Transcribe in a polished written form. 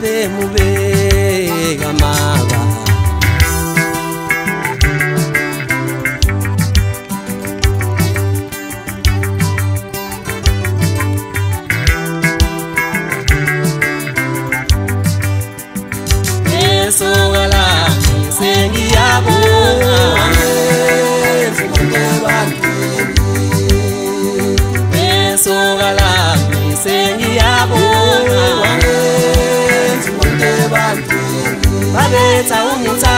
babe mubeka maba Sogala sengi yabo Sogala sengi yabo Babeta umuta